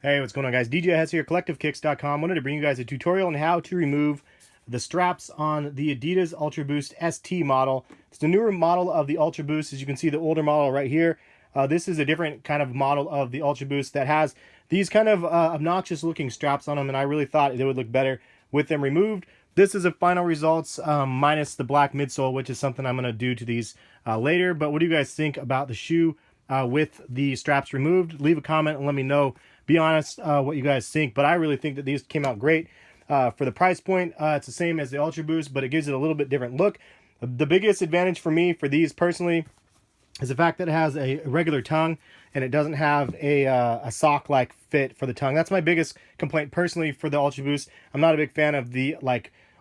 Hey, what's going on, guys? DJ Hess here, CollectiveKicks.com. Wanted to bring you guys a tutorial on how to remove the straps on the Adidas Ultraboost ST model. It's the newer model of the Ultraboost. As you can see, the older model right here. This is a different kind of model of the Ultraboost that has these kind of obnoxious looking straps on them, and I really thought they would look better with them removed. This is the final results minus the black midsole, which is something I'm going to do to these later. But what do you guys think about the shoe with the straps removed? Leave a comment and let me know. Be honest what you guys think, but I really think that these came out great. For the price point, it's the same as the Ultraboost, but it gives it a little bit different look. The biggest advantage for me for these personally is the fact that it has a regular tongue and it doesn't have a sock-like fit for the tongue. That's my biggest complaint personally for the Ultraboost. I'm not a big fan of the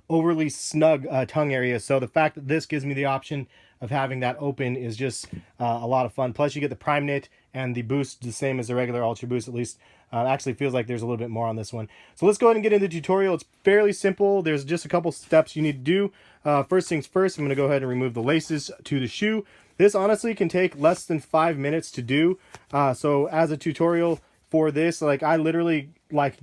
overly snug tongue area, so the fact that this gives me the option of having that open is just a lot of fun. Plus you get the Primeknit and the boost the same as the regular Ultraboost, at least. Actually feels like there's a little bit more on this one. So let's go ahead and get into the tutorial. It's fairly simple. There's just a couple steps you need to do. First things first, I'm going to go ahead and remove the laces to the shoe. This honestly can take less than 5 minutes to do. So as a tutorial for this, I literally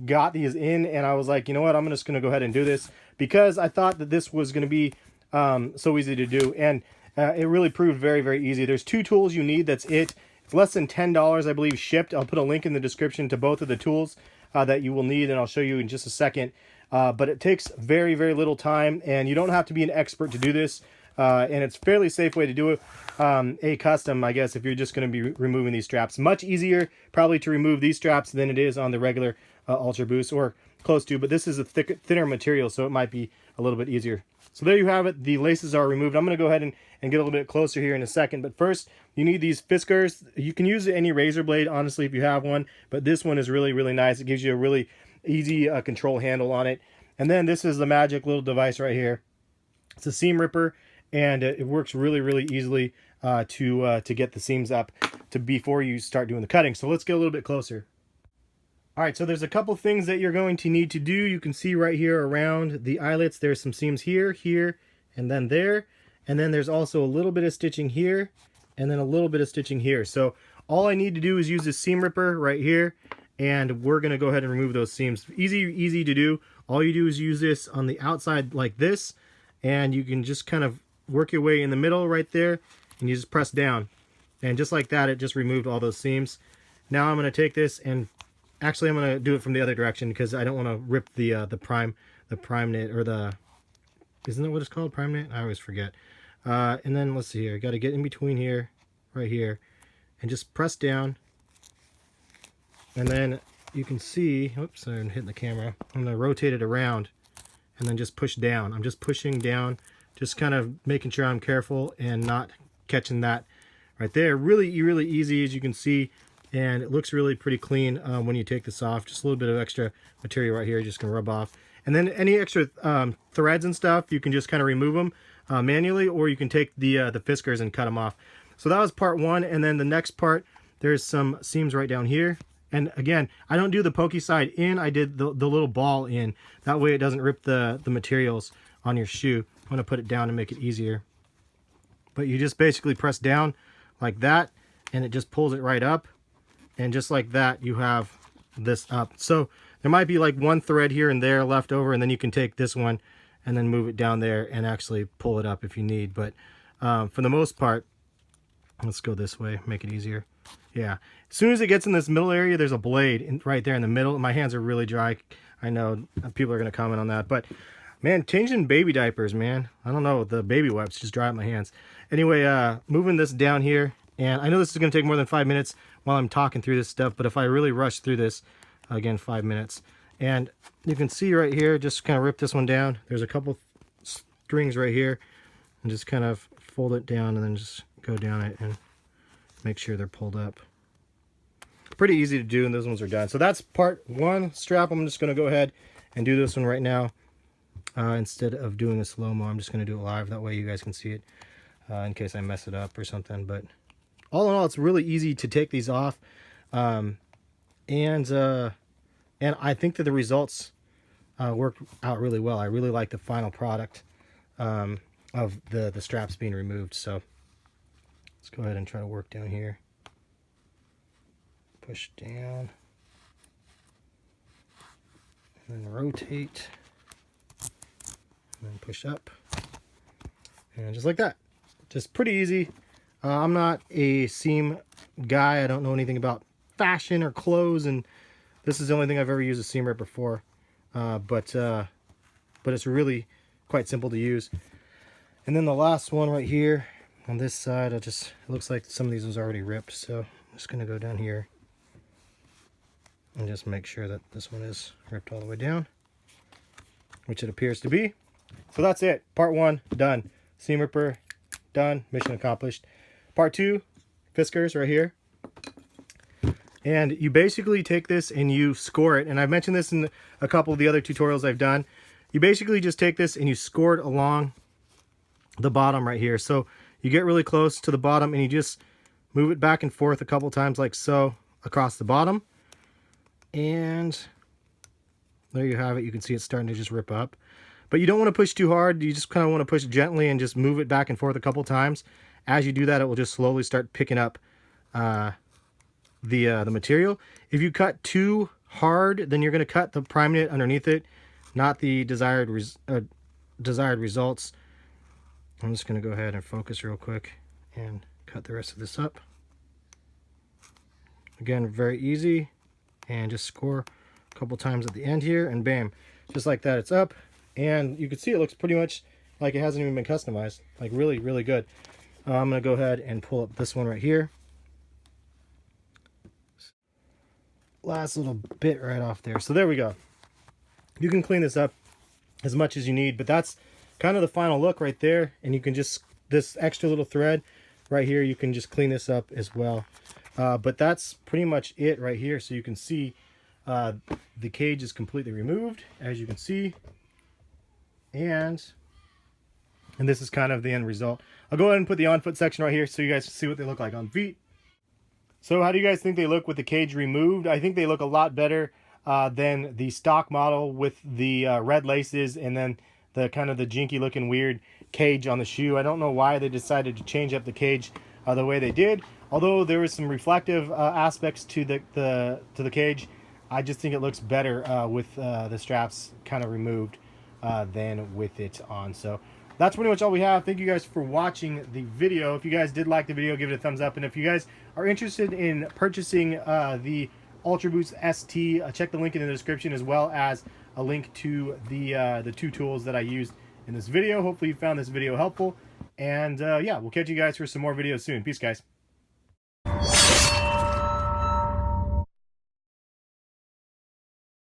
got these in and I was like, you know what, I'm just going to go ahead and do this because I thought that this was going to be so easy to do, and it really proved very, very easy. There's two tools you need. That's it. It's less than $10, I believe, shipped. I'll put a link in the description to both of the tools that you will need, and I'll show you in just a second. But it takes very, very little time, and you don't have to be an expert to do this. And it's a fairly safe way to do it. A custom, I guess, if you're just going to be removing these straps. Much easier, probably, to remove these straps than it is on the regular Ultraboost, or close to. But this is a thinner material, so it might be a little bit easier. So there you have it. The laces are removed. I'm going to go ahead and get a little bit closer here in a second. But first, you need these fiskars. You can use any razor blade, honestly, if you have one. But this one is really, really nice. It gives you a really easy control handle on it. And then this is the magic little device right here. It's a seam ripper, and it works really, really easily to get the seams up before you start doing the cutting. So let's get a little bit closer. All right, so there's a couple things that you're going to need to do. You can see right here around the eyelets, there's some seams here, here, and then there. And then there's also a little bit of stitching here, and then a little bit of stitching here. So all I need to do is use this seam ripper right here, and we're going to go ahead and remove those seams. Easy to do. All you do is use this on the outside like this, and you can just kind of work your way in the middle right there, and you just press down. And just like that, it just removed all those seams. Now I'm going to take this and actually, I'm going to do it from the other direction because I don't want to rip the Primeknit, or the, isn't that what it's called, Primeknit? I always forget. And then let's see here. Got to get in between here, right here, and just press down. And then you can see, oops, I'm hitting the camera. I'm going to rotate it around and then just push down. I'm just pushing down, just kind of making sure I'm careful and not catching that right there. Really, really easy, as you can see. And it looks really pretty clean when you take this off. Just a little bit of extra material right here, you're just gonna rub off. And then any extra threads and stuff, you can just kind of remove them manually, or you can take the fiskars and cut them off. So that was part one. And then the next part, there's some seams right down here. And again, I don't do the pokey side in, I did the little ball in. That way it doesn't rip the materials on your shoe. I'm gonna put it down to make it easier. But you just basically press down like that, and it just pulls it right up. And just like that, you have this up. So there might be like one thread here and there left over, and then you can take this one and then move it down there and actually pull it up if you need. But for the most part, let's go this way, make it easier. Yeah, as soon as it gets in this middle area, there's a blade right there in the middle. My hands are really dry. I know people are going to comment on that, but man, changing baby diapers, man. I don't know, the baby wipes just dry up my hands. Anyway, moving this down here. And I know this is going to take more than 5 minutes while I'm talking through this stuff, but if I really rush through this, again, 5 minutes. And you can see right here, just kind of rip this one down. There's a couple strings right here, and just kind of fold it down and then just go down it and make sure they're pulled up. Pretty easy to do, and those ones are done. So that's part one strap. I'm just going to go ahead and do this one right now. Instead of doing a slow-mo, I'm just going to do it live. That way you guys can see it in case I mess it up or something. But all in all, it's really easy to take these off, and I think that the results worked out really well. I really like the final product of the straps being removed. So let's go ahead and try to work down here. Push down. and rotate, and then push up, and just like that. Just pretty easy. I'm not a seam guy. I don't know anything about fashion or clothes, and this is the only thing I've ever used a seam ripper for. But it's really quite simple to use. And then the last one right here on this side, it looks like some of these was already ripped, so I'm just gonna go down here and just make sure that this one is ripped all the way down, which it appears to be. So that's it. Part 1 done. Seam ripper done. Mission accomplished. Part 2, Fiskars right here. And you basically take this and you score it. And I've mentioned this in a couple of the other tutorials I've done. You basically just take this and you score it along the bottom right here. So you get really close to the bottom and you just move it back and forth a couple times like so across the bottom. And there you have it. You can see it's starting to just rip up. But you don't want to push too hard. You just kind of want to push gently and just move it back and forth a couple times. As you do that, it will just slowly start picking up the material. If you cut too hard, then you're going to cut the Primeknit underneath it, not the desired results. I'm just going to go ahead and focus real quick and cut the rest of this up. Again, very easy, and just score a couple times at the end here, and bam, just like that, it's up. And you can see it looks pretty much like it hasn't even been customized. Like really, really good. I'm going to go ahead and pull up this one right here. Last little bit right off there. So there we go. You can clean this up as much as you need, but that's kind of the final look right there. And you can just, this extra little thread right here, you can just clean this up as well. But that's pretty much it right here. So you can see the cage is completely removed, as you can see. And this is kind of the end result. I'll go ahead and put the on foot section right here so you guys can see what they look like on feet. So how do you guys think they look with the cage removed? I think they look a lot better than the stock model with the red laces and then the kind of the jinky looking weird cage on the shoe. I don't know why they decided to change up the cage the way they did. Although there was some reflective aspects to the cage, I just think it looks better with the straps kind of removed than with it on. So that's pretty much all we have. Thank you guys for watching the video. If you guys did like the video, give it a thumbs up. And if you guys are interested in purchasing the Ultraboost ST, check the link in the description, as well as a link to the 2 tools that I used in this video. Hopefully you found this video helpful. And yeah, we'll catch you guys for some more videos soon. Peace, guys.